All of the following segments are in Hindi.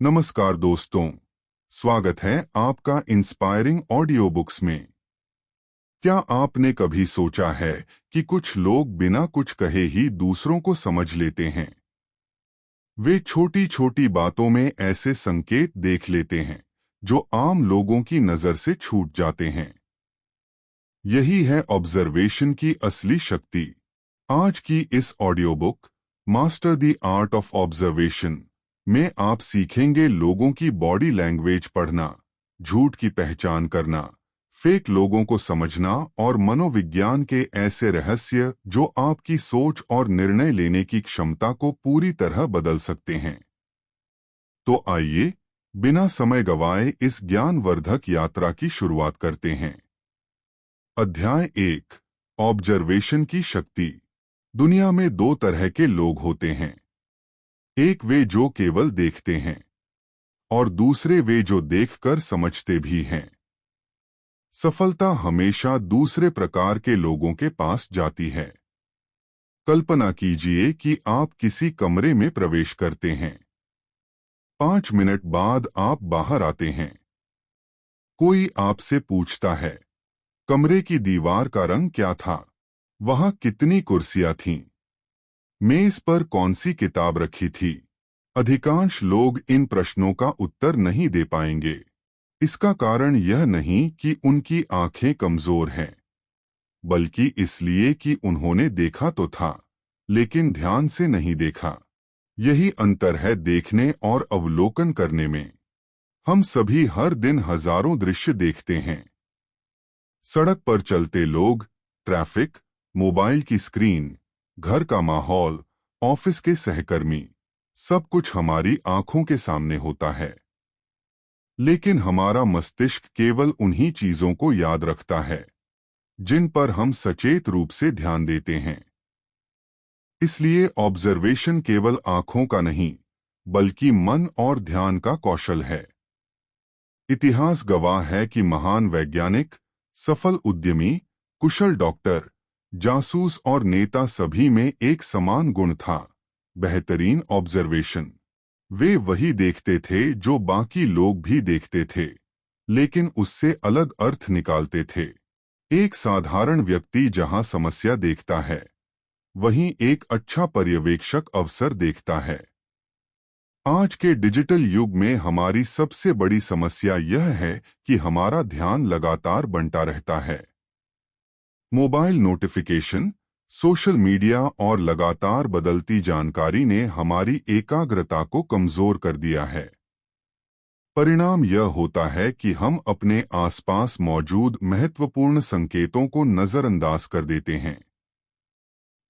नमस्कार दोस्तों, स्वागत है आपका इंस्पायरिंग ऑडियो बुक्स में। क्या आपने कभी सोचा है कि कुछ लोग बिना कुछ कहे ही दूसरों को समझ लेते हैं? वे छोटी छोटी बातों में ऐसे संकेत देख लेते हैं जो आम लोगों की नजर से छूट जाते हैं। यही है ऑब्जर्वेशन की असली शक्ति। आज की इस audio book master the art of observation में आप सीखेंगे लोगों की बॉडी लैंग्वेज पढ़ना, झूठ की पहचान करना, फेक लोगों को समझना और मनोविज्ञान के ऐसे रहस्य जो आपकी सोच और निर्णय लेने की क्षमता को पूरी तरह बदल सकते हैं। तो आइए, बिना समय गवाए इस ज्ञानवर्धक यात्रा की शुरुआत करते हैं। अध्याय 1, ऑब्जर्वेशन की शक्ति। दुनिया में दो तरह के लोग होते हैं, एक वे जो केवल देखते हैं और दूसरे वे जो देखकर समझते भी हैं। सफलता हमेशा दूसरे प्रकार के लोगों के पास जाती है। कल्पना कीजिए कि आप किसी कमरे में प्रवेश करते हैं। 5 मिनट बाद आप बाहर आते हैं। कोई आपसे पूछता है, कमरे की दीवार का रंग क्या था? वहां कितनी कुर्सियां थीं? मेज पर कौन सी किताब रखी थी? अधिकांश लोग इन प्रश्नों का उत्तर नहीं दे पाएंगे। इसका कारण यह नहीं कि उनकी आंखें कमजोर हैं, बल्कि इसलिए कि उन्होंने देखा तो था, लेकिन ध्यान से नहीं देखा। यही अंतर है देखने और अवलोकन करने में। हम सभी हर दिन हजारों दृश्य देखते हैं। सड़क पर चलते लोग, ट्रैफिक, मोबाइल की स्क्रीन, घर का माहौल, ऑफिस के सहकर्मी, सब कुछ हमारी आंखों के सामने होता है। लेकिन हमारा मस्तिष्क केवल उन्हीं चीजों को याद रखता है जिन पर हम सचेत रूप से ध्यान देते हैं। इसलिए ऑब्जर्वेशन केवल आंखों का नहीं, बल्कि मन और ध्यान का कौशल है। इतिहास गवाह है कि महान वैज्ञानिक, सफल उद्यमी, कुशल डॉक्टर, जासूस और नेता सभी में एक समान गुण था, बेहतरीन ऑब्जर्वेशन। वे वही देखते थे जो बाकी लोग भी देखते थे, लेकिन उससे अलग अर्थ निकालते थे। एक साधारण व्यक्ति जहां समस्या देखता है, वहीं एक अच्छा पर्यवेक्षक अवसर देखता है। आज के डिजिटल युग में हमारी सबसे बड़ी समस्या यह है कि हमारा ध्यान लगातार बंटा रहता है। मोबाइल नोटिफिकेशन, सोशल मीडिया और लगातार बदलती जानकारी ने हमारी एकाग्रता को कमजोर कर दिया है। परिणाम यह होता है कि हम अपने आसपास मौजूद महत्वपूर्ण संकेतों को नजरअंदाज कर देते हैं।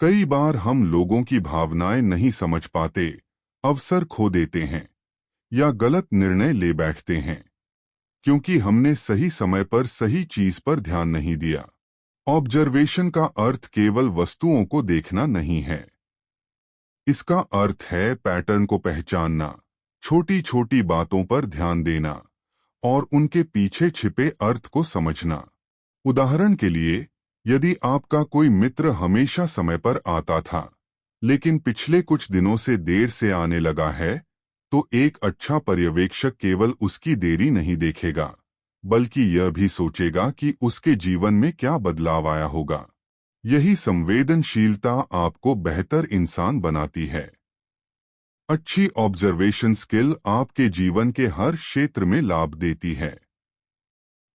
कई बार हम लोगों की भावनाएं नहीं समझ पाते, अवसर खो देते हैं या गलत निर्णय ले बैठते हैं, क्योंकि हमने सही समय पर सही चीज पर ध्यान नहीं दिया। ऑब्जर्वेशन का अर्थ केवल वस्तुओं को देखना नहीं है। इसका अर्थ है पैटर्न को पहचानना, छोटी छोटी बातों पर ध्यान देना और उनके पीछे छिपे अर्थ को समझना। उदाहरण के लिए, यदि आपका कोई मित्र हमेशा समय पर आता था, लेकिन पिछले कुछ दिनों से देर से आने लगा है, तो एक अच्छा पर्यवेक्षक केवल उसकी देरी नहीं देखेगा, बल्कि यह भी सोचेगा कि उसके जीवन में क्या बदलाव आया होगा। यही संवेदनशीलता आपको बेहतर इंसान बनाती है। अच्छी ऑब्जर्वेशन स्किल आपके जीवन के हर क्षेत्र में लाभ देती है।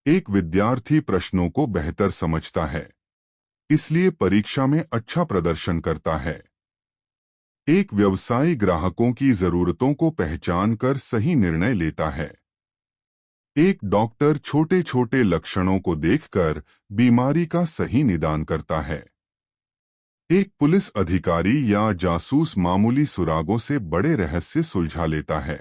एक विद्यार्थी प्रश्नों को बेहतर समझता है, इसलिए परीक्षा में अच्छा प्रदर्शन करता है। एक व्यवसायी ग्राहकों की जरूरतों को पहचानकर सही निर्णय लेता है। एक डॉक्टर छोटे छोटे लक्षणों को देखकर बीमारी का सही निदान करता है। एक पुलिस अधिकारी या जासूस मामूली सुरागों से बड़े रहस्य सुलझा लेता है।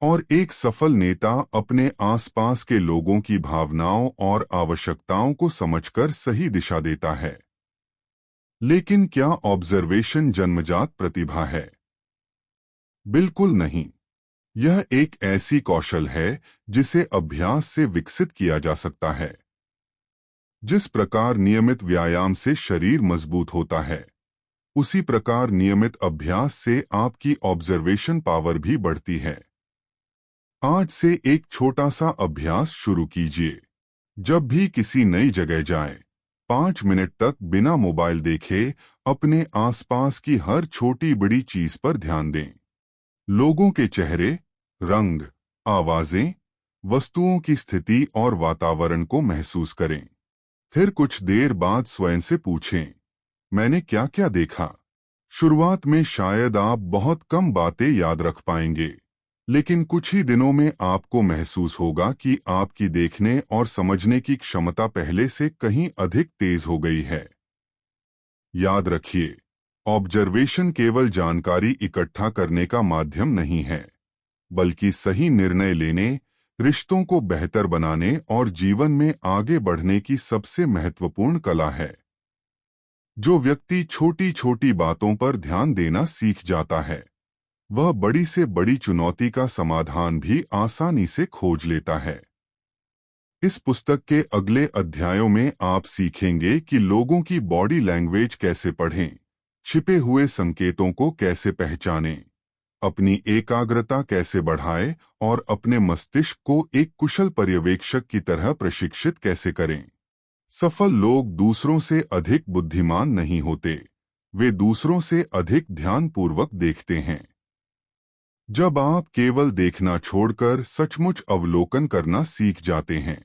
और एक सफल नेता अपने आसपास के लोगों की भावनाओं और आवश्यकताओं को समझकर सही दिशा देता है। लेकिन क्या ऑब्जर्वेशन जन्मजात प्रतिभा है? बिल्कुल नहीं। यह एक ऐसी कौशल है जिसे अभ्यास से विकसित किया जा सकता है। जिस प्रकार नियमित व्यायाम से शरीर मजबूत होता है, उसी प्रकार नियमित अभ्यास से आपकी ऑब्जर्वेशन पावर भी बढ़ती है। आज से एक छोटा सा अभ्यास शुरू कीजिए। जब भी किसी नई जगह जाएं, 5 मिनट तक बिना मोबाइल देखे अपने आसपास की हर छोटी बड़ी चीज पर ध्यान दें। लोगों के चेहरे, रंग, आवाजें, वस्तुओं की स्थिति और वातावरण को महसूस करें। फिर कुछ देर बाद स्वयं से पूछें, मैंने क्या क्या देखा? शुरुआत में शायद आप बहुत कम बातें याद रख पाएंगे, लेकिन कुछ ही दिनों में आपको महसूस होगा कि आपकी देखने और समझने की क्षमता पहले से कहीं अधिक तेज हो गई है। याद रखिए, ऑब्जर्वेशन केवल जानकारी इकट्ठा करने का माध्यम नहीं है, बल्कि सही निर्णय लेने, रिश्तों को बेहतर बनाने और जीवन में आगे बढ़ने की सबसे महत्वपूर्ण कला है। जो व्यक्ति छोटी छोटी बातों पर ध्यान देना सीख जाता है, वह बड़ी से बड़ी चुनौती का समाधान भी आसानी से खोज लेता है। इस पुस्तक के अगले अध्यायों में आप सीखेंगे कि लोगों की बॉडी लैंग्वेज कैसे पढ़ें, छिपे हुए संकेतों को कैसे पहचानें, अपनी एकाग्रता कैसे बढ़ाएं और अपने मस्तिष्क को एक कुशल पर्यवेक्षक की तरह प्रशिक्षित कैसे करें। सफल लोग दूसरों से अधिक बुद्धिमान नहीं होते, वे दूसरों से अधिक ध्यानपूर्वक देखते हैं। जब आप केवल देखना छोड़कर सचमुच अवलोकन करना सीख जाते हैं,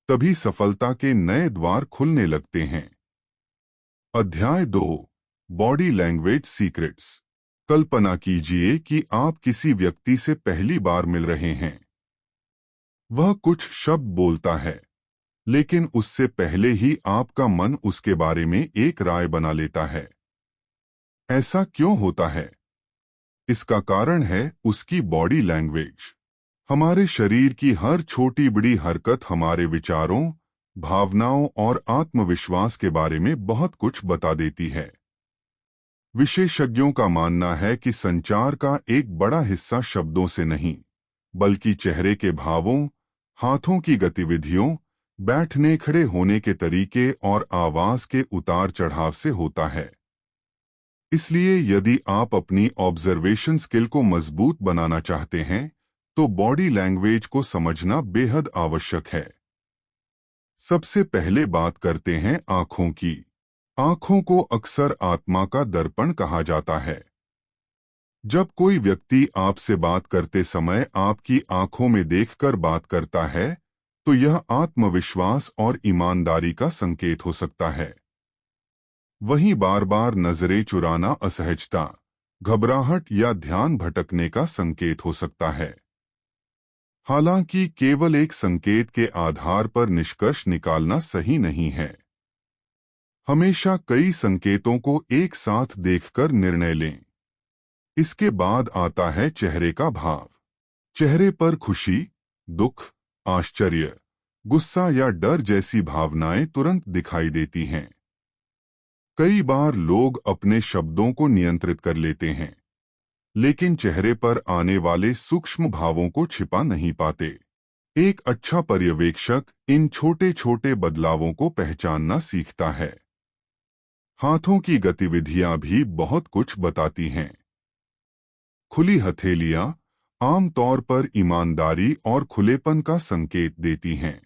तभी सफलता के नए द्वार खुलने लगते हैं। अध्याय 2, बॉडी लैंग्वेज सीक्रेट्स। कल्पना कीजिए कि आप किसी व्यक्ति से पहली बार मिल रहे हैं। वह कुछ शब्द बोलता है, लेकिन उससे पहले ही आपका मन उसके बारे में एक राय बना लेता है। ऐसा क्यों होता है? इसका कारण है उसकी बॉडी लैंग्वेज। हमारे शरीर की हर छोटी बड़ी हरकत हमारे विचारों, भावनाओं और आत्मविश्वास के बारे में बहुत कुछ बता देती है। विशेषज्ञों का मानना है कि संचार का एक बड़ा हिस्सा शब्दों से नहीं, बल्कि चेहरे के भावों, हाथों की गतिविधियों, बैठने खड़े होने के तरीके और आवाज के उतार चढ़ाव से होता है। इसलिए यदि आप अपनी ऑब्जर्वेशन स्किल को मजबूत बनाना चाहते हैं, तो बॉडी लैंग्वेज को समझना बेहद आवश्यक है। सबसे पहले बात करते हैं आंखों की। आंखों को अक्सर आत्मा का दर्पण कहा जाता है। जब कोई व्यक्ति आपसे बात करते समय आपकी आंखों में देखकर बात करता है, तो यह आत्मविश्वास और ईमानदारी का संकेत हो सकता है। वहीं बार बार नजरें चुराना असहजता, घबराहट या ध्यान भटकने का संकेत हो सकता है। हालांकि केवल एक संकेत के आधार पर निष्कर्ष निकालना सही नहीं है। हमेशा कई संकेतों को एक साथ देखकर निर्णय लें। इसके बाद आता है चेहरे का भाव। चेहरे पर खुशी, दुख, आश्चर्य, गुस्सा या डर जैसी भावनाएं तुरंत दिखाई देती हैं। कई बार लोग अपने शब्दों को नियंत्रित कर लेते हैं, लेकिन चेहरे पर आने वाले सूक्ष्म भावों को छिपा नहीं पाते। एक अच्छा पर्यवेक्षक इन छोटे छोटे बदलावों को पहचानना सीखता है। हाथों की गतिविधियां भी बहुत कुछ बताती हैं। खुली हथेलियां आमतौर पर ईमानदारी और खुलेपन का संकेत देती हैं।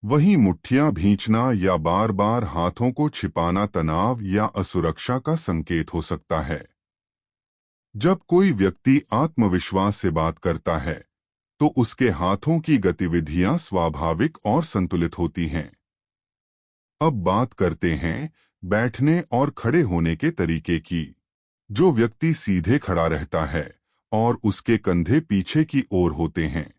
वहीं मुट्ठियां भींचना या बार बार हाथों को छिपाना तनाव या असुरक्षा का संकेत हो सकता है। जब कोई व्यक्ति आत्मविश्वास से बात करता है, तो उसके हाथों की गतिविधियां स्वाभाविक और संतुलित होती हैं। अब बात करते हैं बैठने और खड़े होने के तरीके की। जो व्यक्ति सीधे खड़ा रहता है और उसके कंधे पीछे की ओर होते हैं,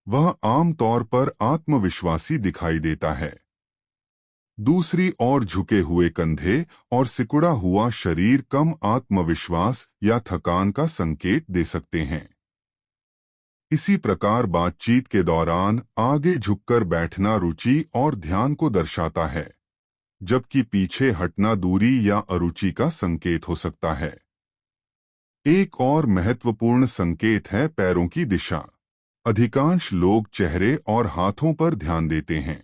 वह आमतौर पर आत्मविश्वासी दिखाई देता है। दूसरी ओर झुके हुए कंधे और सिकुड़ा हुआ शरीर कम आत्मविश्वास या थकान का संकेत दे सकते हैं। इसी प्रकार बातचीत के दौरान आगे झुककर बैठना रुचि और ध्यान को दर्शाता है, जबकि पीछे हटना दूरी या अरुचि का संकेत हो सकता है। एक और महत्वपूर्ण संकेत है पैरों की दिशा। अधिकांश लोग चेहरे और हाथों पर ध्यान देते हैं,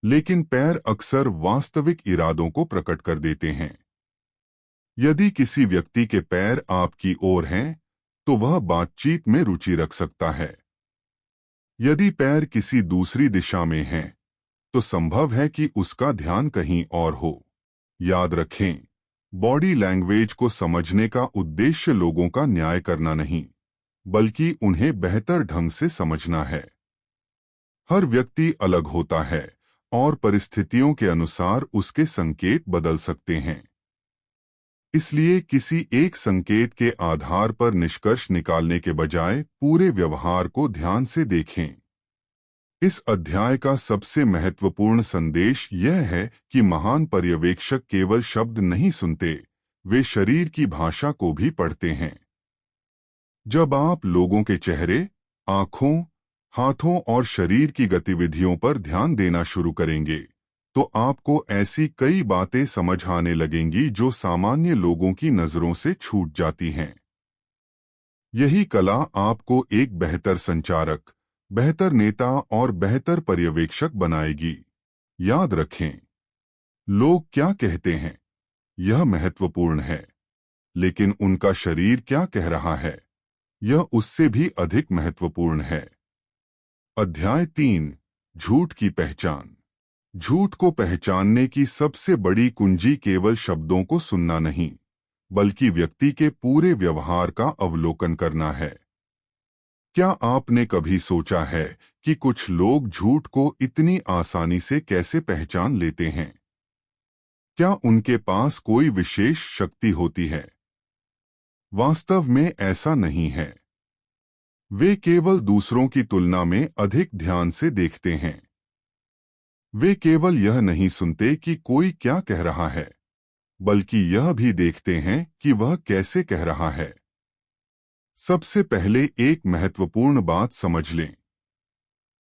लेकिन पैर अक्सर वास्तविक इरादों को प्रकट कर देते हैं। यदि किसी व्यक्ति के पैर आपकी ओर हैं, तो वह बातचीत में रुचि रख सकता है। यदि पैर किसी दूसरी दिशा में हैं, तो संभव है कि उसका ध्यान कहीं और हो। याद रखें, बॉडी लैंग्वेज को समझने का उद्देश्य लोगों का न्याय करना नहीं, बल्कि उन्हें बेहतर ढंग से समझना है। हर व्यक्ति अलग होता है और परिस्थितियों के अनुसार उसके संकेत बदल सकते हैं। इसलिए किसी एक संकेत के आधार पर निष्कर्ष निकालने के बजाय पूरे व्यवहार को ध्यान से देखें। इस अध्याय का सबसे महत्वपूर्ण संदेश यह है कि महान पर्यवेक्षक केवल शब्द नहीं सुनते, वे शरीर की भाषा को भी पढ़ते हैं। जब आप लोगों के चेहरे, आंखों, हाथों और शरीर की गतिविधियों पर ध्यान देना शुरू करेंगे, तो आपको ऐसी कई बातें समझ आने लगेंगी जो सामान्य लोगों की नजरों से छूट जाती हैं। यही कला आपको एक बेहतर संचारक, बेहतर नेता और बेहतर पर्यवेक्षक बनाएगी। याद रखें, लोग क्या कहते हैं, यह महत्वपूर्ण है, लेकिन उनका शरीर क्या कह रहा है, यह उससे भी अधिक महत्वपूर्ण है। अध्याय 3, झूठ की पहचान। झूठ को पहचानने की सबसे बड़ी कुंजी केवल शब्दों को सुनना नहीं, बल्कि व्यक्ति के पूरे व्यवहार का अवलोकन करना है। क्या आपने कभी सोचा है कि कुछ लोग झूठ को इतनी आसानी से कैसे पहचान लेते हैं? क्या उनके पास कोई विशेष शक्ति होती है? वास्तव में ऐसा नहीं है। वे केवल दूसरों की तुलना में अधिक ध्यान से देखते हैं। वे केवल यह नहीं सुनते कि कोई क्या कह रहा है, बल्कि यह भी देखते हैं कि वह कैसे कह रहा है। सबसे पहले एक महत्वपूर्ण बात समझ लें।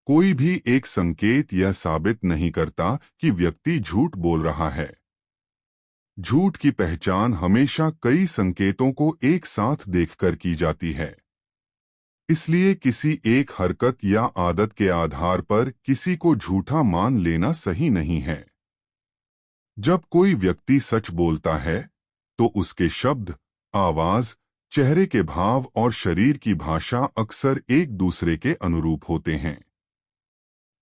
कोई भी एक संकेत यह साबित नहीं करता कि व्यक्ति झूठ बोल रहा है। झूठ की पहचान हमेशा कई संकेतों को एक साथ देखकर की जाती है। इसलिए किसी एक हरकत या आदत के आधार पर किसी को झूठा मान लेना सही नहीं है। जब कोई व्यक्ति सच बोलता है, तो उसके शब्द, आवाज, चेहरे के भाव और शरीर की भाषा अक्सर एक दूसरे के अनुरूप होते हैं।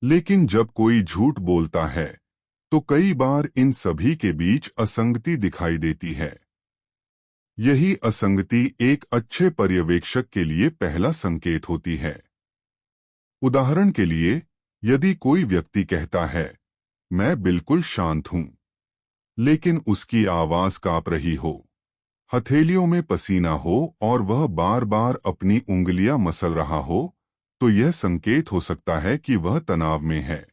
लेकिन जब कोई झूठ बोलता है, तो कई बार इन सभी के बीच असंगति दिखाई देती है। यही असंगति एक अच्छे पर्यवेक्षक के लिए पहला संकेत होती है। उदाहरण के लिए, यदि कोई व्यक्ति कहता है, मैं बिल्कुल शांत हूं, लेकिन उसकी आवाज कांप रही हो, हथेलियों में पसीना हो और वह बार बार अपनी उंगलियां मसल रहा हो, तो यह संकेत हो सकता है कि वह तनाव में है।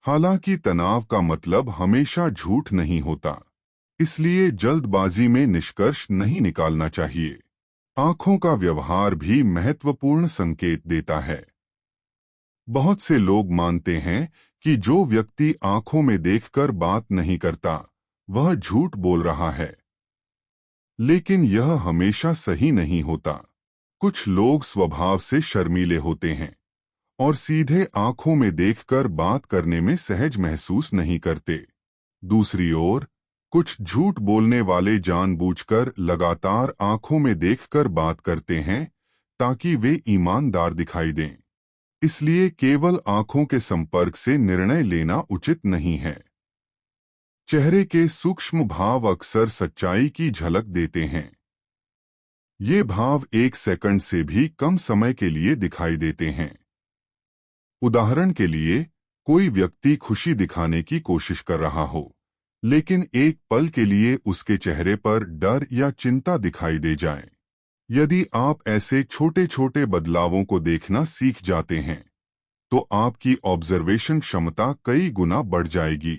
हालांकि तनाव का मतलब हमेशा झूठ नहीं होता, इसलिए जल्दबाजी में निष्कर्ष नहीं निकालना चाहिए। आंखों का व्यवहार भी महत्वपूर्ण संकेत देता है। बहुत से लोग मानते हैं कि जो व्यक्ति आंखों में देखकर बात नहीं करता, वह झूठ बोल रहा है। लेकिन यह हमेशा सही नहीं होता। कुछ लोग स्वभाव से शर्मीले होते हैं और सीधे आंखों में देखकर बात करने में सहज महसूस नहीं करते। दूसरी ओर, कुछ झूठ बोलने वाले जानबूझकर लगातार आंखों में देखकर बात करते हैं ताकि वे ईमानदार दिखाई दें। इसलिए केवल आंखों के संपर्क से निर्णय लेना उचित नहीं है। चेहरे के सूक्ष्म भाव अक्सर सच्चाई की झलक देते हैं। ये भाव 1 सेकंड से भी कम समय के लिए दिखाई देते हैं। उदाहरण के लिए, कोई व्यक्ति खुशी दिखाने की कोशिश कर रहा हो, लेकिन एक पल के लिए उसके चेहरे पर डर या चिंता दिखाई दे जाए। यदि आप ऐसे छोटे छोटे बदलावों को देखना सीख जाते हैं, तो आपकी ऑब्जर्वेशन क्षमता कई गुना बढ़ जाएगी।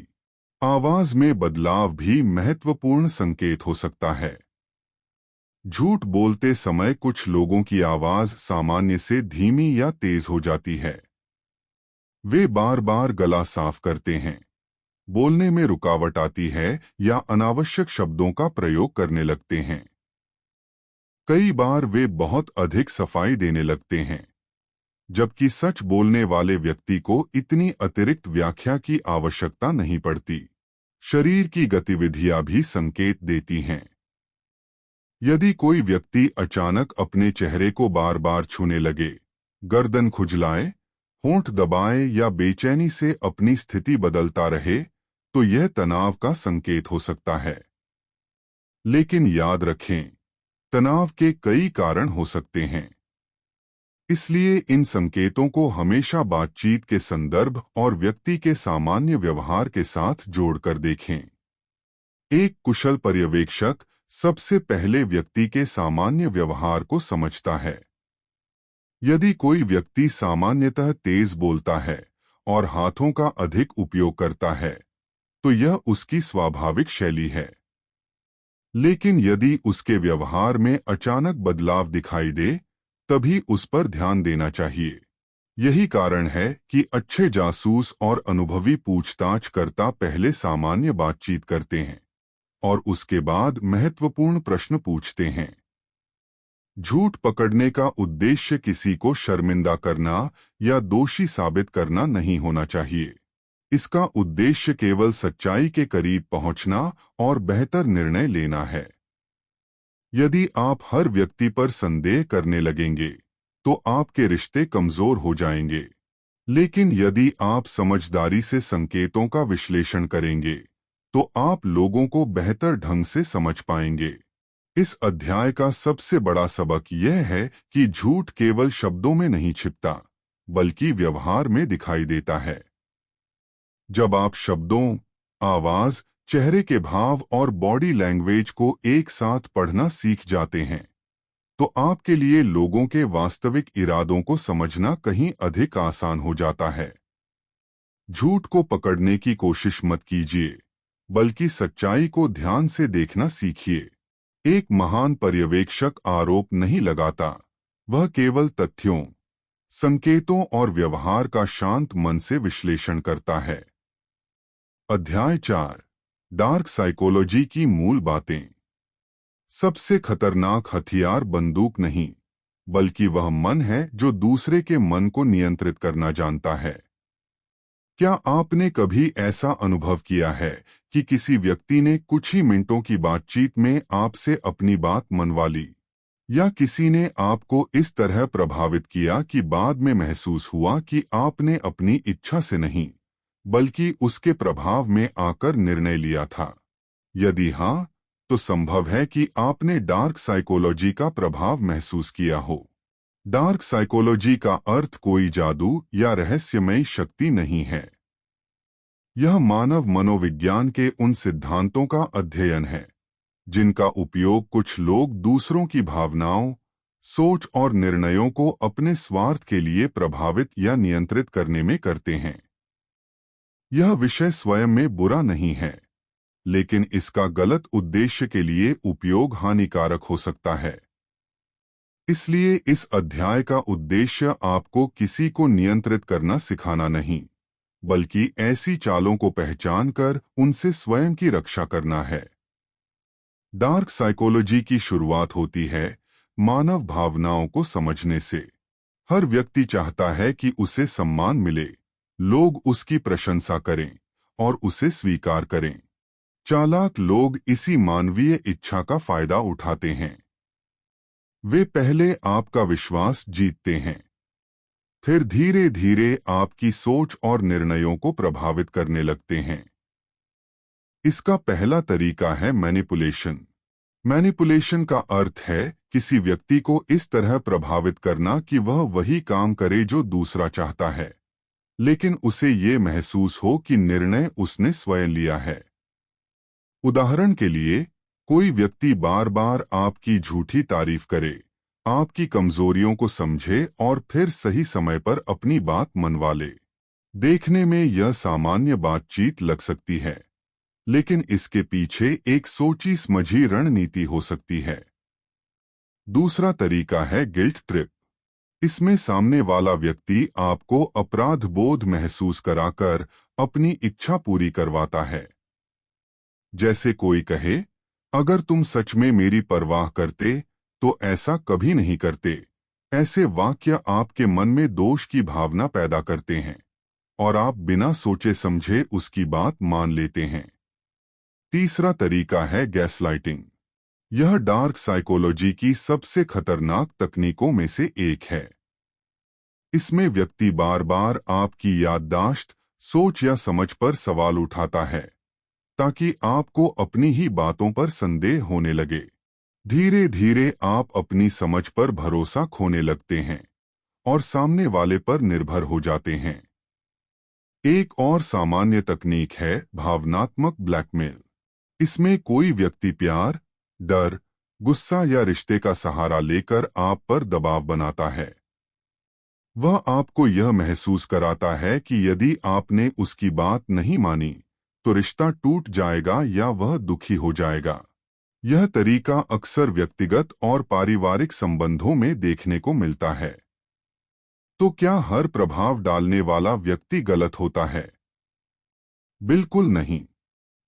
आवाज में बदलाव भी महत्वपूर्ण संकेत हो सकता है। झूठ बोलते समय कुछ लोगों की आवाज सामान्य से धीमी या तेज हो जाती है। वे बार बार गला साफ करते हैं, बोलने में रुकावट आती है या अनावश्यक शब्दों का प्रयोग करने लगते हैं। कई बार वे बहुत अधिक सफाई देने लगते हैं, जबकि सच बोलने वाले व्यक्ति को इतनी अतिरिक्त व्याख्या की आवश्यकता नहीं पड़ती। शरीर की गतिविधियां भी संकेत देती हैं। यदि कोई व्यक्ति अचानक अपने चेहरे को बार बार छूने लगे, गर्दन खुजलाए, होंठ दबाए या बेचैनी से अपनी स्थिति बदलता रहे, तो यह तनाव का संकेत हो सकता है। लेकिन याद रखें, तनाव के कई कारण हो सकते हैं। इसलिए इन संकेतों को हमेशा बातचीत के संदर्भ और व्यक्ति के सामान्य व्यवहार के साथ जोड़कर देखें। एक कुशल पर्यवेक्षक सबसे पहले व्यक्ति के सामान्य व्यवहार को समझता है। यदि कोई व्यक्ति सामान्यतः तेज बोलता है और हाथों का अधिक उपयोग करता है, तो यह उसकी स्वाभाविक शैली है। लेकिन यदि उसके व्यवहार में अचानक बदलाव दिखाई दे, तभी उस पर ध्यान देना चाहिए। यही कारण है कि अच्छे जासूस और अनुभवी पूछताछकर्ता पहले सामान्य बातचीत करते हैं और उसके बाद महत्वपूर्ण प्रश्न पूछते हैं। झूठ पकड़ने का उद्देश्य किसी को शर्मिंदा करना या दोषी साबित करना नहीं होना चाहिए। इसका उद्देश्य केवल सच्चाई के करीब पहुंचना और बेहतर निर्णय लेना है। यदि आप हर व्यक्ति पर संदेह करने लगेंगे, तो आपके रिश्ते कमजोर हो जाएंगे। लेकिन यदि आप समझदारी से संकेतों का विश्लेषण करेंगे, तो आप लोगों को बेहतर ढंग से समझ पाएंगे। इस अध्याय का सबसे बड़ा सबक यह है कि झूठ केवल शब्दों में नहीं छिपता, बल्कि व्यवहार में दिखाई देता है। जब आप शब्दों, आवाज, चेहरे के भाव और बॉडी लैंग्वेज को एक साथ पढ़ना सीख जाते हैं, तो आपके लिए लोगों के वास्तविक इरादों को समझना कहीं अधिक आसान हो जाता है। झूठ को पकड़ने की कोशिश मत कीजिए, बल्कि सच्चाई को ध्यान से देखना सीखिए। एक महान पर्यवेक्षक आरोप नहीं लगाता, वह केवल तथ्यों, संकेतों और व्यवहार का शांत मन से विश्लेषण करता है। अध्याय 4, डार्क साइकोलॉजी की मूल बातें। सबसे खतरनाक हथियार बंदूक नहीं, बल्कि वह मन है जो दूसरे के मन को नियंत्रित करना जानता है। क्या आपने कभी ऐसा अनुभव किया है कि किसी व्यक्ति ने कुछ ही मिनटों की बातचीत में आपसे अपनी बात मनवा ली, या किसी ने आपको इस तरह प्रभावित किया कि बाद में महसूस हुआ कि आपने अपनी इच्छा से नहीं, बल्कि उसके प्रभाव में आकर निर्णय लिया था? यदि हाँ, तो संभव है कि आपने डार्क साइकोलॉजी का प्रभाव महसूस किया हो। डार्क साइकोलॉजी का अर्थ कोई जादू या रहस्यमयी शक्ति नहीं है। यह मानव मनोविज्ञान के उन सिद्धांतों का अध्ययन है जिनका उपयोग कुछ लोग दूसरों की भावनाओं, सोच और निर्णयों को अपने स्वार्थ के लिए प्रभावित या नियंत्रित करने में करते हैं। यह विषय स्वयं में बुरा नहीं है, लेकिन इसका गलत उद्देश्य के लिए उपयोग हानिकारक हो सकता है। इसलिए इस अध्याय का उद्देश्य आपको किसी को नियंत्रित करना सिखाना नहीं, बल्कि ऐसी चालों को पहचानकर उनसे स्वयं की रक्षा करना है। डार्क साइकोलॉजी की शुरुआत होती है मानव भावनाओं को समझने से। हर व्यक्ति चाहता है कि उसे सम्मान मिले, लोग उसकी प्रशंसा करें और उसे स्वीकार करें। चालाक लोग इसी मानवीय इच्छा का फायदा उठाते हैं। वे पहले आपका विश्वास जीतते हैं, फिर धीरे धीरे आपकी सोच और निर्णयों को प्रभावित करने लगते हैं। इसका पहला तरीका है मैनिपुलेशन। मैनिपुलेशन का अर्थ है किसी व्यक्ति को इस तरह प्रभावित करना कि वह वही काम करे जो दूसरा चाहता है, लेकिन उसे ये महसूस हो कि निर्णय उसने स्वयं लिया है। उदाहरण के लिए, कोई व्यक्ति बार बार आपकी झूठी तारीफ करे, आपकी कमजोरियों को समझे और फिर सही समय पर अपनी बात मनवा ले। देखने में यह सामान्य बातचीत लग सकती है, लेकिन इसके पीछे एक सोची समझी रणनीति हो सकती है। दूसरा तरीका है गिल्ट ट्रिप। इसमें सामने वाला व्यक्ति आपको अपराध बोध महसूस कराकर अपनी इच्छा पूरी करवाता है। जैसे कोई कहे, अगर तुम सच में मेरी परवाह करते तो ऐसा कभी नहीं करते। ऐसे वाक्य आपके मन में दोष की भावना पैदा करते हैं और आप बिना सोचे समझे उसकी बात मान लेते हैं। तीसरा तरीका है गैसलाइटिंग। यह डार्क साइकोलॉजी की सबसे खतरनाक तकनीकों में से एक है। इसमें व्यक्ति बार बार आपकी याददाश्त, सोच या समझ पर सवाल उठाता है ताकि आपको अपनी ही बातों पर संदेह होने लगे। धीरे धीरे आप अपनी समझ पर भरोसा खोने लगते हैं और सामने वाले पर निर्भर हो जाते हैं। एक और सामान्य तकनीक है भावनात्मक ब्लैकमेल। इसमें कोई व्यक्ति प्यार, डर, गुस्सा या रिश्ते का सहारा लेकर आप पर दबाव बनाता है। वह आपको यह महसूस कराता है कि यदि आपने उसकी बात नहीं मानी तो रिश्ता टूट जाएगा या वह दुखी हो जाएगा। यह तरीका अक्सर व्यक्तिगत और पारिवारिक संबंधों में देखने को मिलता है। तो क्या हर प्रभाव डालने वाला व्यक्ति गलत होता है? बिल्कुल नहीं।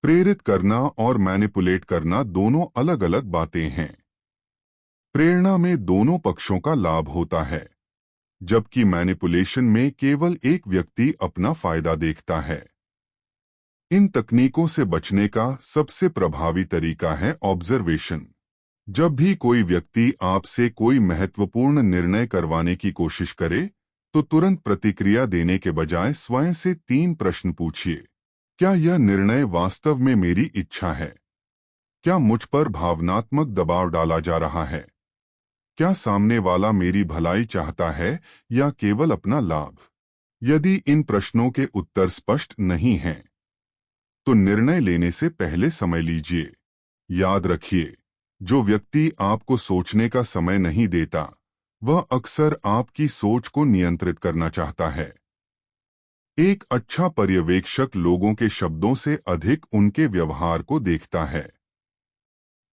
प्रेरित करना और मैनिपुलेट करना दोनों अलग अलग बातें हैं। प्रेरणा में दोनों पक्षों का लाभ होता है, जबकि मैनिपुलेशन में केवल एक व्यक्ति अपना फायदा देखता है। इन तकनीकों से बचने का सबसे प्रभावी तरीका है ऑब्जर्वेशन। जब भी कोई व्यक्ति आपसे कोई महत्वपूर्ण निर्णय करवाने की कोशिश करे, तो तुरंत प्रतिक्रिया देने के बजाय स्वयं से 3 प्रश्न पूछिए। क्या यह निर्णय वास्तव में मेरी इच्छा है? क्या मुझ पर भावनात्मक दबाव डाला जा रहा है? क्या सामने वाला मेरी भलाई चाहता है या केवल अपना लाभ? यदि इन प्रश्नों के उत्तर स्पष्ट नहीं हैं, तो निर्णय लेने से पहले समय लीजिए। याद रखिए, जो व्यक्ति आपको सोचने का समय नहीं देता, वह अक्सर आपकी सोच को नियंत्रित करना चाहता है। एक अच्छा पर्यवेक्षक लोगों के शब्दों से अधिक उनके व्यवहार को देखता है।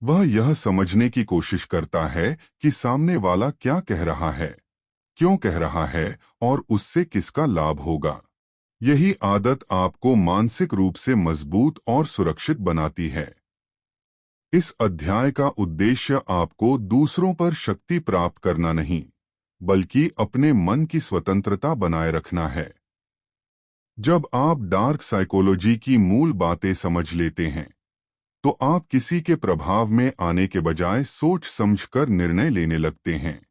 वह यह समझने की कोशिश करता है कि सामने वाला क्या कह रहा है, क्यों कह रहा है और उससे किसका लाभ होगा। यही आदत आपको मानसिक रूप से मजबूत और सुरक्षित बनाती है। इस अध्याय का उद्देश्य आपको दूसरों पर शक्ति प्राप्त करना नहीं, बल्कि अपने मन की स्वतंत्रता बनाए रखना है। जब आप डार्क साइकोलॉजी की मूल बातें समझ लेते हैं, तो आप किसी के प्रभाव में आने के बजाय सोच समझकर निर्णय लेने लगते हैं।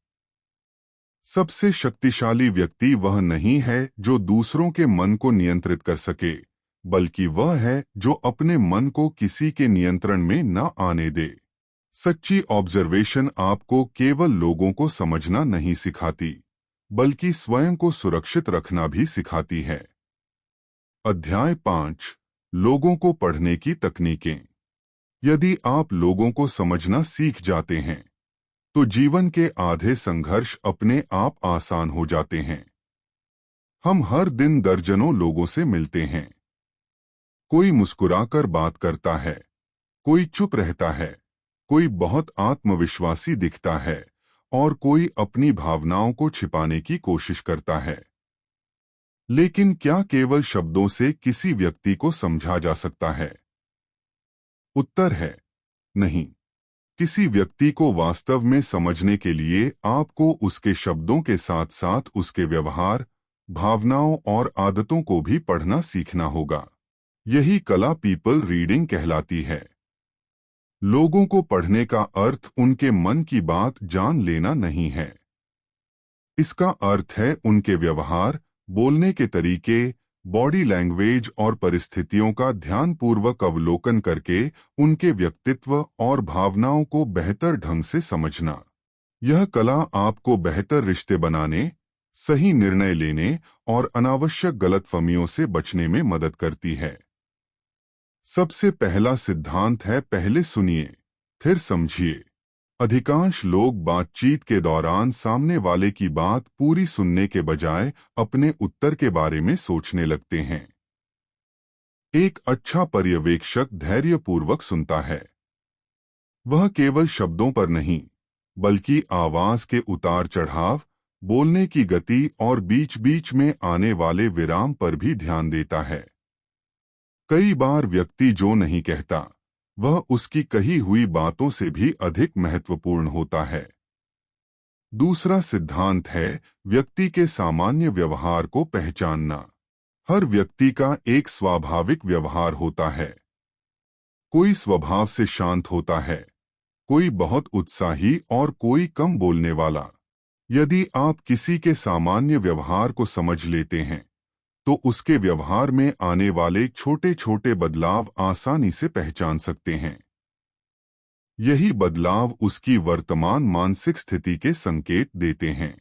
सबसे शक्तिशाली व्यक्ति वह नहीं है जो दूसरों के मन को नियंत्रित कर सके, बल्कि वह है जो अपने मन को किसी के नियंत्रण में न आने दे। सच्ची ऑब्जर्वेशन आपको केवल लोगों को समझना नहीं सिखाती, बल्कि स्वयं को सुरक्षित रखना भी सिखाती है। अध्याय 5, लोगों को पढ़ने की तकनीकें। यदि आप लोगों को समझना सीख जाते हैं, तो जीवन के आधे संघर्ष अपने आप आसान हो जाते हैं। हम हर दिन दर्जनों लोगों से मिलते हैं। कोई मुस्कुराकर बात करता है, कोई चुप रहता है, कोई बहुत आत्मविश्वासी दिखता है और कोई अपनी भावनाओं को छिपाने की कोशिश करता है। लेकिन क्या केवल शब्दों से किसी व्यक्ति को समझा जा सकता है? उत्तर है नहीं। किसी व्यक्ति को वास्तव में समझने के लिए आपको उसके शब्दों के साथ साथ उसके व्यवहार, भावनाओं और आदतों को भी पढ़ना सीखना होगा। यही कला पीपल रीडिंग कहलाती है। लोगों को पढ़ने का अर्थ उनके मन की बात जान लेना नहीं है। इसका अर्थ है उनके व्यवहार, बोलने के तरीके, बॉडी लैंग्वेज और परिस्थितियों का ध्यानपूर्वक अवलोकन करके उनके व्यक्तित्व और भावनाओं को बेहतर ढंग से समझना। यह कला आपको बेहतर रिश्ते बनाने, सही निर्णय लेने और अनावश्यक गलतफहमियों से बचने में मदद करती है। सबसे पहला सिद्धांत है पहले सुनिए, फिर समझिए। अधिकांश लोग बातचीत के दौरान सामने वाले की बात पूरी सुनने के बजाय अपने उत्तर के बारे में सोचने लगते हैं। एक अच्छा पर्यवेक्षक धैर्यपूर्वक सुनता है। वह केवल शब्दों पर नहीं, बल्कि आवाज के उतार चढ़ाव, बोलने की गति और बीच-बीच में आने वाले विराम पर भी ध्यान देता है। कई बार व्यक्ति जो नहीं कहता, वह उसकी कही हुई बातों से भी अधिक महत्वपूर्ण होता है। दूसरा सिद्धांत है व्यक्ति के सामान्य व्यवहार को पहचानना। हर व्यक्ति का एक स्वाभाविक व्यवहार होता है। कोई स्वभाव से शांत होता है, कोई बहुत उत्साही और कोई कम बोलने वाला। यदि आप किसी के सामान्य व्यवहार को समझ लेते हैं, तो उसके व्यवहार में आने वाले छोटे छोटे बदलाव आसानी से पहचान सकते हैं। यही बदलाव उसकी वर्तमान मानसिक स्थिति के संकेत देते हैं।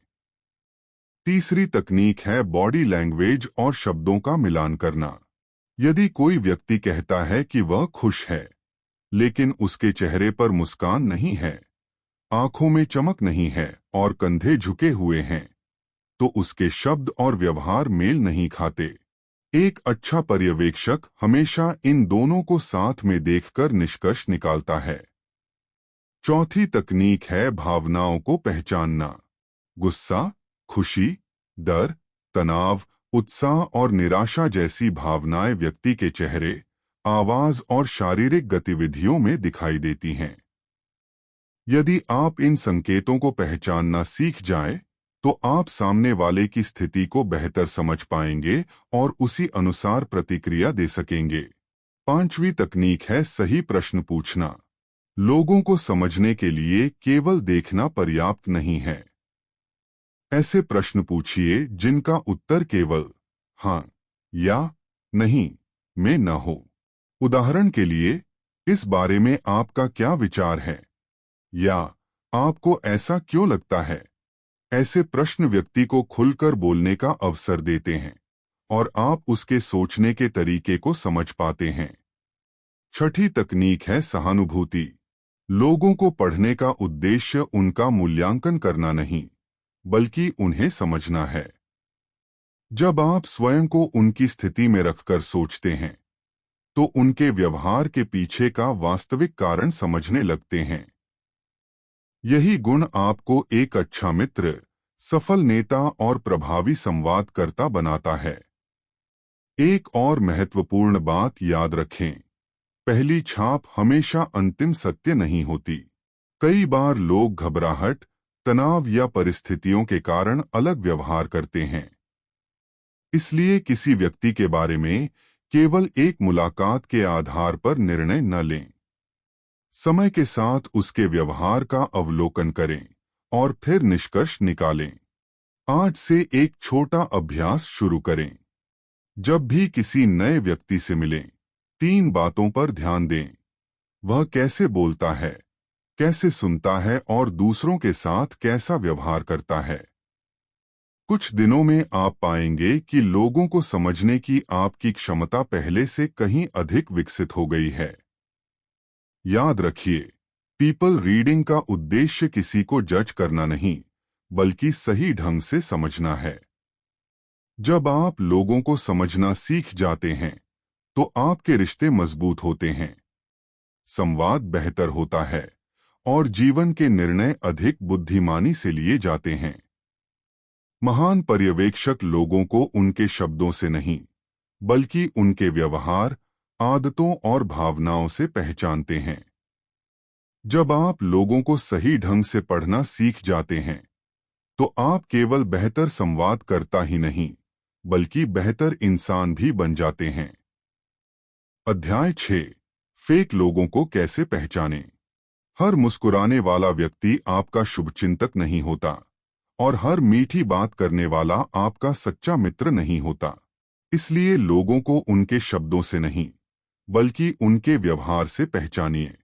तीसरी तकनीक है बॉडी लैंग्वेज और शब्दों का मिलान करना। यदि कोई व्यक्ति कहता है कि वह खुश है, लेकिन उसके चेहरे पर मुस्कान नहीं है, आंखों में चमक नहीं है और कंधे झुके हुए हैं, तो उसके शब्द और व्यवहार मेल नहीं खाते। एक अच्छा पर्यवेक्षक हमेशा इन दोनों को साथ में देखकर निष्कर्ष निकालता है। चौथी तकनीक है भावनाओं को पहचानना। गुस्सा, खुशी, डर, तनाव, उत्साह और निराशा जैसी भावनाएं व्यक्ति के चेहरे, आवाज और शारीरिक गतिविधियों में दिखाई देती हैं। यदि आप इन संकेतों को पहचानना सीख जाएं, तो आप सामने वाले की स्थिति को बेहतर समझ पाएंगे और उसी अनुसार प्रतिक्रिया दे सकेंगे। पांचवी तकनीक है सही प्रश्न पूछना। लोगों को समझने के लिए केवल देखना पर्याप्त नहीं है। ऐसे प्रश्न पूछिए जिनका उत्तर केवल हाँ या नहीं में न हो। उदाहरण के लिए, इस बारे में आपका क्या विचार है, या आपको ऐसा क्यों लगता है। ऐसे प्रश्न व्यक्ति को खुलकर बोलने का अवसर देते हैं और आप उसके सोचने के तरीके को समझ पाते हैं। छठी तकनीक है सहानुभूति। लोगों को पढ़ने का उद्देश्य उनका मूल्यांकन करना नहीं, बल्कि उन्हें समझना है। जब आप स्वयं को उनकी स्थिति में रखकर सोचते हैं, तो उनके व्यवहार के पीछे का वास्तविक कारण समझने लगते हैं। यही गुण आपको एक अच्छा मित्र, सफल नेता और प्रभावी संवादकर्ता बनाता है। एक और महत्वपूर्ण बात याद रखें, पहली छाप हमेशा अंतिम सत्य नहीं होती। कई बार लोग घबराहट, तनाव या परिस्थितियों के कारण अलग व्यवहार करते हैं। इसलिए किसी व्यक्ति के बारे में केवल एक मुलाकात के आधार पर निर्णय न लें। समय के साथ उसके व्यवहार का अवलोकन करें और फिर निष्कर्ष निकालें। आज से एक छोटा अभ्यास शुरू करें। जब भी किसी नए व्यक्ति से मिलें, 3 बातों पर ध्यान दें। वह कैसे बोलता है, कैसे सुनता है और दूसरों के साथ कैसा व्यवहार करता है। कुछ दिनों में आप पाएंगे कि लोगों को समझने की आपकी क्षमता पहले से कहीं अधिक विकसित हो गई है। याद रखिए, पीपल रीडिंग का उद्देश्य किसी को जज करना नहीं, बल्कि सही ढंग से समझना है। जब आप लोगों को समझना सीख जाते हैं, तो आपके रिश्ते मजबूत होते हैं, संवाद बेहतर होता है और जीवन के निर्णय अधिक बुद्धिमानी से लिए जाते हैं। महान पर्यवेक्षक लोगों को उनके शब्दों से नहीं, बल्कि उनके व्यवहार, आदतों और भावनाओं से पहचानते हैं। जब आप लोगों को सही ढंग से पढ़ना सीख जाते हैं, तो आप केवल बेहतर संवादकर्ता ही नहीं, बल्कि बेहतर इंसान भी बन जाते हैं। अध्याय 6, फेक लोगों को कैसे पहचानें। हर मुस्कुराने वाला व्यक्ति आपका शुभचिंतक नहीं होता, और हर मीठी बात करने वाला आपका सच्चा मित्र नहीं होता। इसलिए लोगों को उनके शब्दों से नहीं, बल्कि उनके व्यवहार से पहचानिए।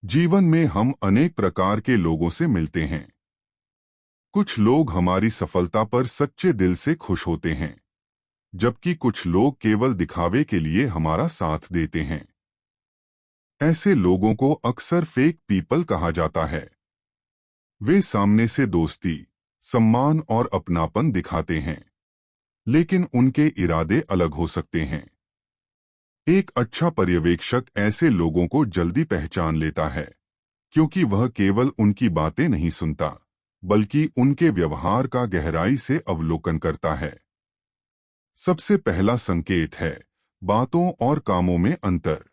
जीवन में हम अनेक प्रकार के लोगों से मिलते हैं। कुछ लोग हमारी सफलता पर सच्चे दिल से खुश होते हैं, जबकि कुछ लोग केवल दिखावे के लिए हमारा साथ देते हैं। ऐसे लोगों को अक्सर फेक पीपल कहा जाता है। वे सामने से दोस्ती, सम्मान और अपनापन दिखाते हैं, लेकिन उनके इरादे अलग हो सकते हैं। एक अच्छा पर्यवेक्षक ऐसे लोगों को जल्दी पहचान लेता है, क्योंकि वह केवल उनकी बातें नहीं सुनता, बल्कि उनके व्यवहार का गहराई से अवलोकन करता है। सबसे पहला संकेत है बातों और कामों में अंतर।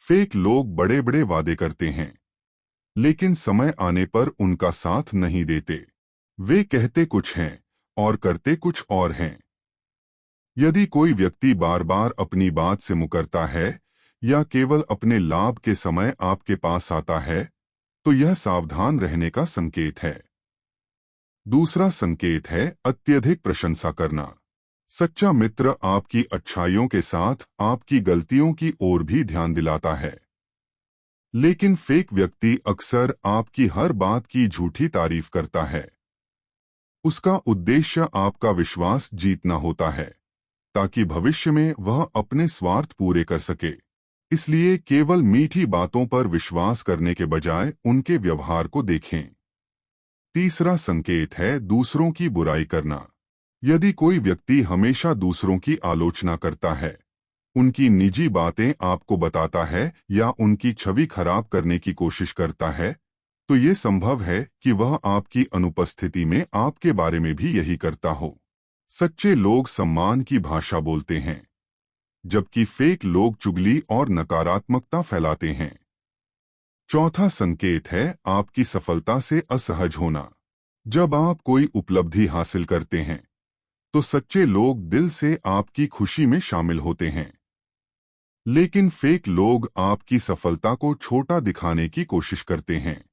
फेक लोग बड़े बड़े वादे करते हैं, लेकिन समय आने पर उनका साथ नहीं देते। वे कहते कुछ हैं और करते कुछ और हैं। यदि कोई व्यक्ति बार बार अपनी बात से मुकरता है या केवल अपने लाभ के समय आपके पास आता है, तो यह सावधान रहने का संकेत है। दूसरा संकेत है अत्यधिक प्रशंसा करना। सच्चा मित्र आपकी अच्छाइयों के साथ आपकी गलतियों की ओर भी ध्यान दिलाता है। लेकिन फेक व्यक्ति अक्सर आपकी हर बात की झूठी तारीफ करता है। उसका उद्देश्य आपका विश्वास जीतना होता है ताकि भविष्य में वह अपने स्वार्थ पूरे कर सके। इसलिए केवल मीठी बातों पर विश्वास करने के बजाय उनके व्यवहार को देखें। तीसरा संकेत है दूसरों की बुराई करना। यदि कोई व्यक्ति हमेशा दूसरों की आलोचना करता है, उनकी निजी बातें आपको बताता है या उनकी छवि खराब करने की कोशिश करता है, तो ये संभव है कि वह आपकी अनुपस्थिति में आपके बारे में भी यही करता हो। सच्चे लोग सम्मान की भाषा बोलते हैं, जबकि फेक लोग चुगली और नकारात्मकता फैलाते हैं। चौथा संकेत है आपकी सफलता से असहज होना। जब आप कोई उपलब्धि हासिल करते हैं, तो सच्चे लोग दिल से आपकी खुशी में शामिल होते हैं। लेकिन फेक लोग आपकी सफलता को छोटा दिखाने की कोशिश करते हैं।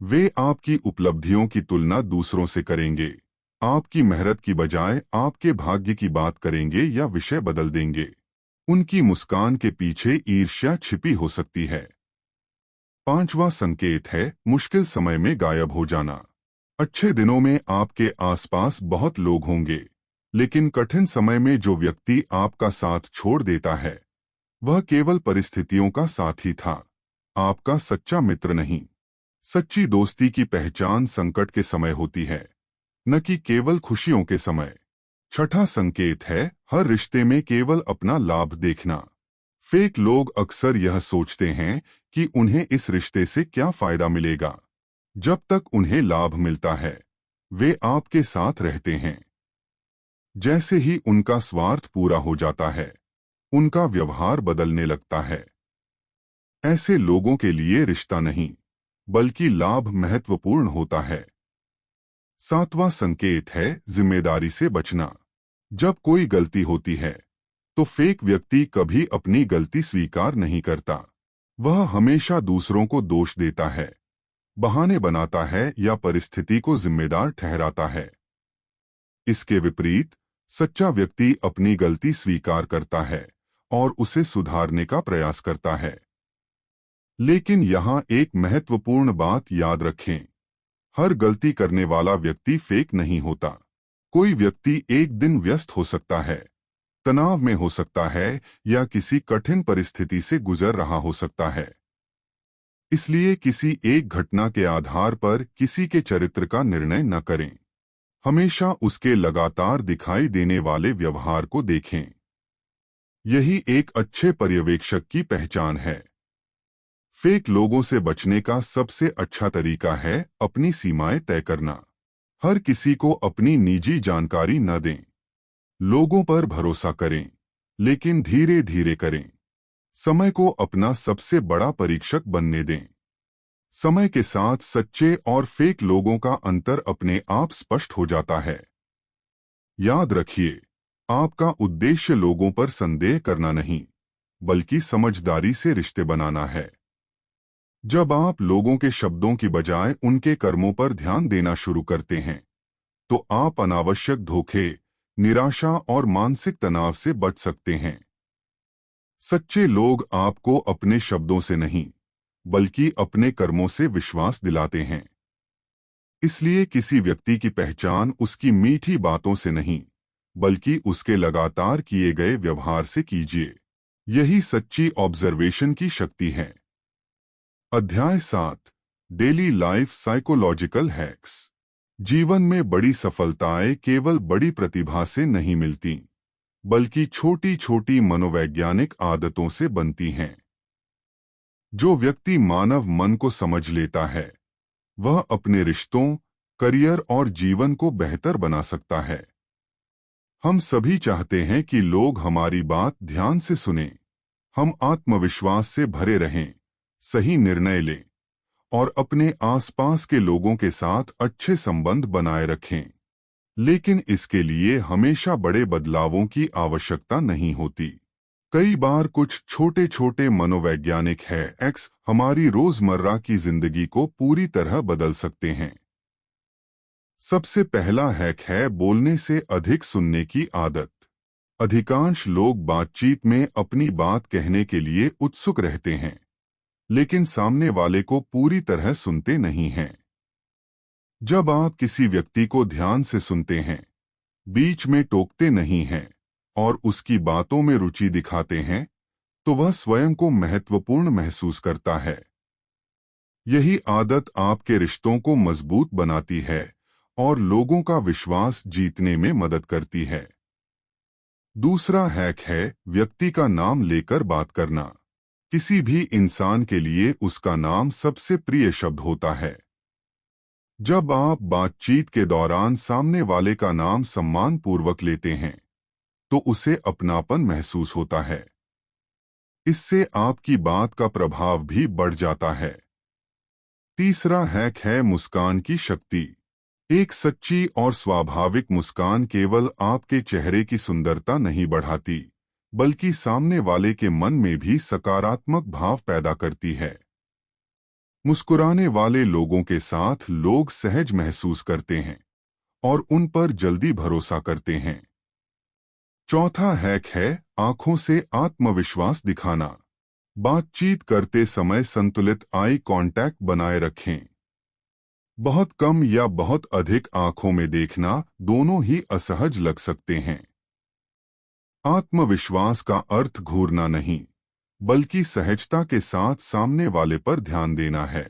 वे आपकी उपलब्धियों की तुलना दूसरों से करेंगे, आपकी मेहनत की बजाय आपके भाग्य की बात करेंगे या विषय बदल देंगे। उनकी मुस्कान के पीछे ईर्ष्या छिपी हो सकती है। पांचवा संकेत है मुश्किल समय में गायब हो जाना। अच्छे दिनों में आपके आसपास बहुत लोग होंगे, लेकिन कठिन समय में जो व्यक्ति आपका साथ छोड़ देता है, वह केवल परिस्थितियों का साथी था, आपका सच्चा मित्र नहीं। सच्ची दोस्ती की पहचान संकट के समय होती है, न कि केवल खुशियों के समय। छठा संकेत है हर रिश्ते में केवल अपना लाभ देखना। फेक लोग अक्सर यह सोचते हैं कि उन्हें इस रिश्ते से क्या फायदा मिलेगा। जब तक उन्हें लाभ मिलता है, वे आपके साथ रहते हैं। जैसे ही उनका स्वार्थ पूरा हो जाता है, उनका व्यवहार बदलने लगता है। ऐसे लोगों के लिए रिश्ता नहीं, बल्कि लाभ महत्वपूर्ण होता है। सातवां संकेत है जिम्मेदारी से बचना। जब कोई गलती होती है, तो फेक व्यक्ति कभी अपनी गलती स्वीकार नहीं करता। वह हमेशा दूसरों को दोष देता है, बहाने बनाता है या परिस्थिति को जिम्मेदार ठहराता है। इसके विपरीत सच्चा व्यक्ति अपनी गलती स्वीकार करता है और उसे सुधारने का प्रयास करता है। लेकिन यहाँ एक महत्वपूर्ण बात याद रखें, हर गलती करने वाला व्यक्ति फेक नहीं होता। कोई व्यक्ति एक दिन व्यस्त हो सकता है, तनाव में हो सकता है या किसी कठिन परिस्थिति से गुजर रहा हो सकता है। इसलिए किसी एक घटना के आधार पर किसी के चरित्र का निर्णय न करें। हमेशा उसके लगातार दिखाई देने वाले व्यवहार को देखें। यही एक अच्छे पर्यवेक्षक की पहचान है। फेक लोगों से बचने का सबसे अच्छा तरीका है अपनी सीमाएं तय करना। हर किसी को अपनी निजी जानकारी न दें। लोगों पर भरोसा करें, लेकिन धीरे धीरे करें। समय को अपना सबसे बड़ा परीक्षक बनने दें। समय के साथ सच्चे और फेक लोगों का अंतर अपने आप स्पष्ट हो जाता है। याद रखिए, आपका उद्देश्य लोगों पर संदेह करना नहीं, बल्कि समझदारी से रिश्ते बनाना है। जब आप लोगों के शब्दों की बजाय उनके कर्मों पर ध्यान देना शुरू करते हैं, तो आप अनावश्यक धोखे, निराशा और मानसिक तनाव से बच सकते हैं। सच्चे लोग आपको अपने शब्दों से नहीं, बल्कि अपने कर्मों से विश्वास दिलाते हैं। इसलिए किसी व्यक्ति की पहचान उसकी मीठी बातों से नहीं, बल्कि उसके लगातार किए गए व्यवहार से कीजिए। यही सच्ची ऑब्जर्वेशन की शक्ति है। अध्याय 7, डेली लाइफ साइकोलॉजिकल हैक्स। जीवन में बड़ी सफलताएं केवल बड़ी प्रतिभा से नहीं मिलती, बल्कि छोटी छोटी मनोवैज्ञानिक आदतों से बनती हैं। जो व्यक्ति मानव मन को समझ लेता है, वह अपने रिश्तों, करियर और जीवन को बेहतर बना सकता है। हम सभी चाहते हैं कि लोग हमारी बात ध्यान से सुनें, हम आत्मविश्वास से भरे रहें, सही निर्णय लें और अपने आसपास के लोगों के साथ अच्छे संबंध बनाए रखें। लेकिन इसके लिए हमेशा बड़े बदलावों की आवश्यकता नहीं होती। कई बार कुछ छोटे छोटे मनोवैज्ञानिक हैक्स हमारी रोजमर्रा की जिंदगी को पूरी तरह बदल सकते हैं। सबसे पहला हैक है बोलने से अधिक सुनने की आदत। अधिकांश लोग बातचीत में अपनी बात कहने के लिए उत्सुक रहते हैं, लेकिन सामने वाले को पूरी तरह सुनते नहीं हैं। जब आप किसी व्यक्ति को ध्यान से सुनते हैं, बीच में टोकते नहीं हैं और उसकी बातों में रुचि दिखाते हैं, तो वह स्वयं को महत्वपूर्ण महसूस करता है। यही आदत आपके रिश्तों को मजबूत बनाती है और लोगों का विश्वास जीतने में मदद करती है। दूसरा हैक है व्यक्ति का नाम लेकर बात करना। किसी भी इंसान के लिए उसका नाम सबसे प्रिय शब्द होता है। जब आप बातचीत के दौरान सामने वाले का नाम सम्मान पूर्वक लेते हैं, तो उसे अपनापन महसूस होता है। इससे आपकी बात का प्रभाव भी बढ़ जाता है। तीसरा हैक है मुस्कान की शक्ति। एक सच्ची और स्वाभाविक मुस्कान केवल आपके चेहरे की सुंदरता नहीं बढ़ाती, बल्कि सामने वाले के मन में भी सकारात्मक भाव पैदा करती है। मुस्कुराने वाले लोगों के साथ लोग सहज महसूस करते हैं और उन पर जल्दी भरोसा करते हैं। चौथा हैक है आंखों से आत्मविश्वास दिखाना। बातचीत करते समय संतुलित आई कांटेक्ट बनाए रखें। बहुत कम या बहुत अधिक आंखों में देखना दोनों ही असहज लग सकते हैं। आत्मविश्वास का अर्थ घूरना नहीं, बल्कि सहजता के साथ सामने वाले पर ध्यान देना है।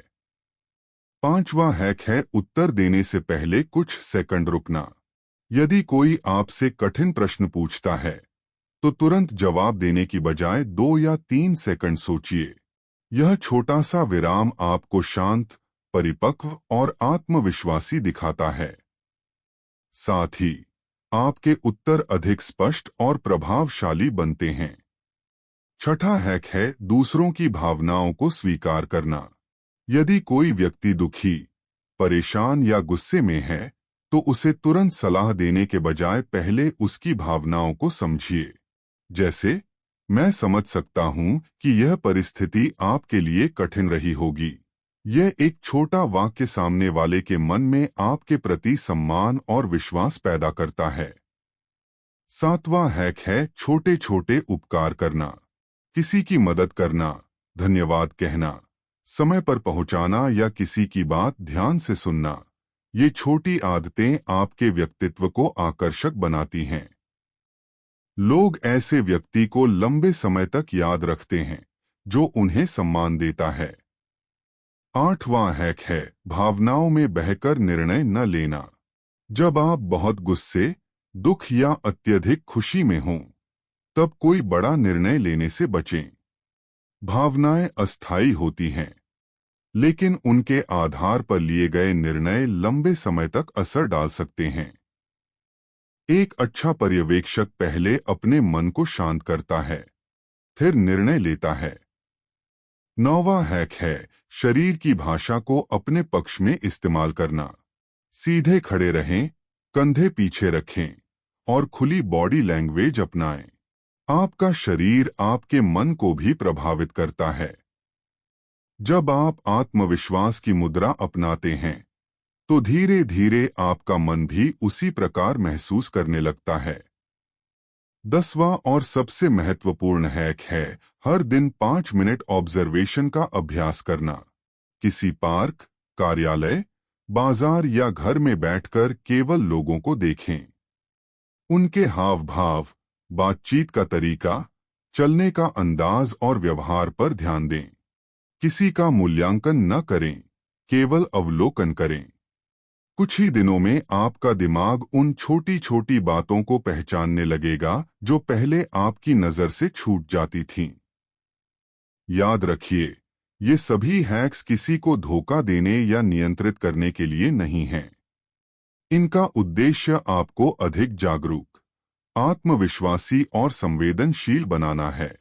पांचवा हैक है उत्तर देने से पहले कुछ सेकंड रुकना। यदि कोई आपसे कठिन प्रश्न पूछता है, तो तुरंत जवाब देने की बजाय 2 या 3 सेकंड सोचिए। यह छोटा सा विराम आपको शांत, परिपक्व और आत्मविश्वासी दिखाता है। साथ ही आपके उत्तर अधिक स्पष्ट और प्रभावशाली बनते हैं। छठा हैक है दूसरों की भावनाओं को स्वीकार करना। यदि कोई व्यक्ति दुखी, परेशान या गुस्से में है, तो उसे तुरंत सलाह देने के बजाय पहले उसकी भावनाओं को समझिए। जैसे, मैं समझ सकता हूं कि यह परिस्थिति आपके लिए कठिन रही होगी। यह एक छोटा वाक्य सामने वाले के मन में आपके प्रति सम्मान और विश्वास पैदा करता है। सातवां हैक है छोटे छोटे उपकार करना। किसी की मदद करना, धन्यवाद कहना, समय पर पहुंचाना या किसी की बात ध्यान से सुनना, ये छोटी आदतें आपके व्यक्तित्व को आकर्षक बनाती हैं। लोग ऐसे व्यक्ति को लंबे समय तक याद रखते हैं जो उन्हें सम्मान देता है। आठवां हैक है भावनाओं में बहकर निर्णय न लेना। जब आप बहुत गुस्से, दुख या अत्यधिक खुशी में हों, तब कोई बड़ा निर्णय लेने से बचें। भावनाएं अस्थायी होती हैं, लेकिन उनके आधार पर लिए गए निर्णय लंबे समय तक असर डाल सकते हैं। एक अच्छा पर्यवेक्षक पहले अपने मन को शांत करता है, फिर निर्णय लेता है। नौवां हैक है शरीर की भाषा को अपने पक्ष में इस्तेमाल करना। सीधे खड़े रहें, कंधे पीछे रखें और खुली बॉडी लैंग्वेज अपनाएं। आपका शरीर आपके मन को भी प्रभावित करता है। जब आप आत्मविश्वास की मुद्रा अपनाते हैं, तो धीरे धीरे आपका मन भी उसी प्रकार महसूस करने लगता है। 10वां और सबसे महत्वपूर्ण हैक है हर दिन 5 मिनट ऑब्जर्वेशन का अभ्यास करना। किसी पार्क, कार्यालय, बाजार या घर में बैठकर केवल लोगों को देखें। उनके हाव भाव, बातचीत का तरीका, चलने का अंदाज और व्यवहार पर ध्यान दें। किसी का मूल्यांकन न करें, केवल अवलोकन करें। कुछ ही दिनों में आपका दिमाग उन छोटी छोटी बातों को पहचानने लगेगा जो पहले आपकी नजर से छूट जाती थीं। याद रखिए, ये सभी हैक्स किसी को धोखा देने या नियंत्रित करने के लिए नहीं हैं। इनका उद्देश्य आपको अधिक जागरूक, आत्मविश्वासी और संवेदनशील बनाना है।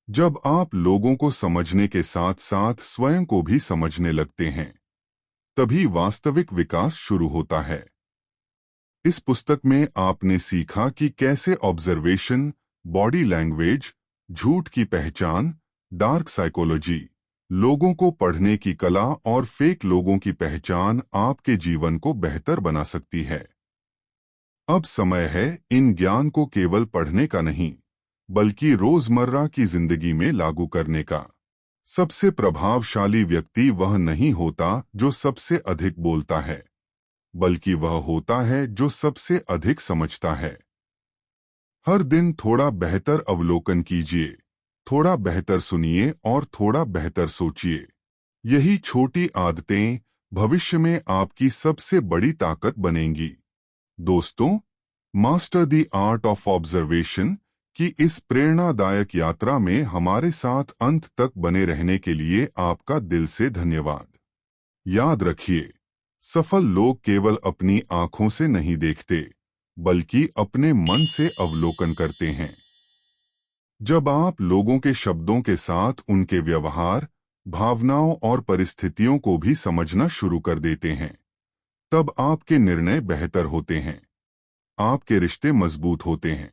जब आप लोगों को समझने के साथ साथ स्वयं को भी समझने लगते हैं, तभी वास्तविक विकास शुरू होता है। इस पुस्तक में आपने सीखा कि कैसे ऑब्जर्वेशन, बॉडी लैंग्वेज, झूठ की पहचान, डार्क साइकोलॉजी, लोगों को पढ़ने की कला और फेक लोगों की पहचान आपके जीवन को बेहतर बना सकती है। अब समय है इन ज्ञान को केवल पढ़ने का नहीं, बल्कि रोजमर्रा की जिंदगी में लागू करने का। सबसे प्रभावशाली व्यक्ति वह नहीं होता जो सबसे अधिक बोलता है, बल्कि वह होता है जो सबसे अधिक समझता है। हर दिन थोड़ा बेहतर अवलोकन कीजिए, थोड़ा बेहतर सुनिए और थोड़ा बेहतर सोचिए। यही छोटी आदतें भविष्य में आपकी सबसे बड़ी ताकत बनेंगी। दोस्तों, master the art of observation की इस प्रेरणादायक यात्रा में हमारे साथ अंत तक बने रहने के लिए आपका दिल से धन्यवाद। याद रखिए, सफल लोग केवल अपनी आंखों से नहीं देखते, बल्कि अपने मन से अवलोकन करते हैं। जब आप लोगों के शब्दों के साथ उनके व्यवहार, भावनाओं और परिस्थितियों को भी समझना शुरू कर देते हैं, तब आपके निर्णय बेहतर होते हैं, आपके रिश्ते मजबूत होते हैं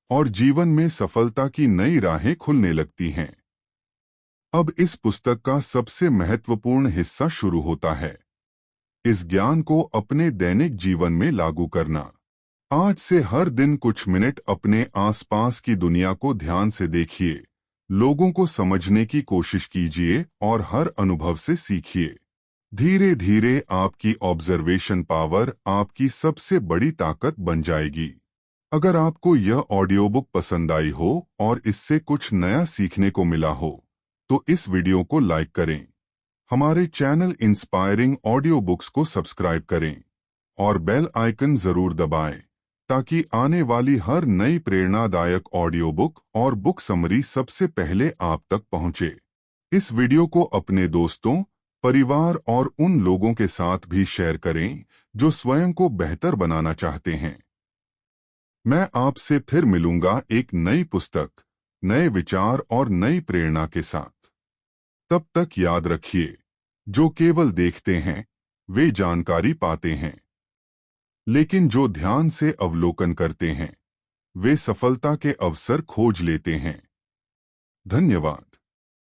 और जीवन में सफलता की नई राहें खुलने लगती हैं। अब इस पुस्तक का सबसे महत्वपूर्ण हिस्सा शुरू होता है, इस ज्ञान को अपने दैनिक जीवन में लागू करना। आज से हर दिन कुछ मिनट अपने आसपास की दुनिया को ध्यान से देखिए, लोगों को समझने की कोशिश कीजिए और हर अनुभव से सीखिए। धीरे धीरे आपकी ऑब्जर्वेशन पावर आपकी सबसे बड़ी ताकत बन जाएगी। अगर आपको यह ऑडियो बुक पसंद आई हो और इससे कुछ नया सीखने को मिला हो, तो इस वीडियो को लाइक करें, हमारे चैनल इंस्पायरिंग ऑडियो बुक्स को सब्सक्राइब करें और बेल आइकन जरूर दबाएं, ताकि आने वाली हर नई प्रेरणादायक ऑडियो बुक और बुक समरी सबसे पहले आप तक पहुंचे। इस वीडियो को अपने दोस्तों, परिवार और उन लोगों के साथ भी शेयर करें जो स्वयं को बेहतर बनाना चाहते हैं। मैं आपसे फिर मिलूंगा एक नई पुस्तक, नए विचार और नई प्रेरणा के साथ। तब तक याद रखिए, जो केवल देखते हैं वे जानकारी पाते हैं, लेकिन जो ध्यान से अवलोकन करते हैं वे सफलता के अवसर खोज लेते हैं। धन्यवाद।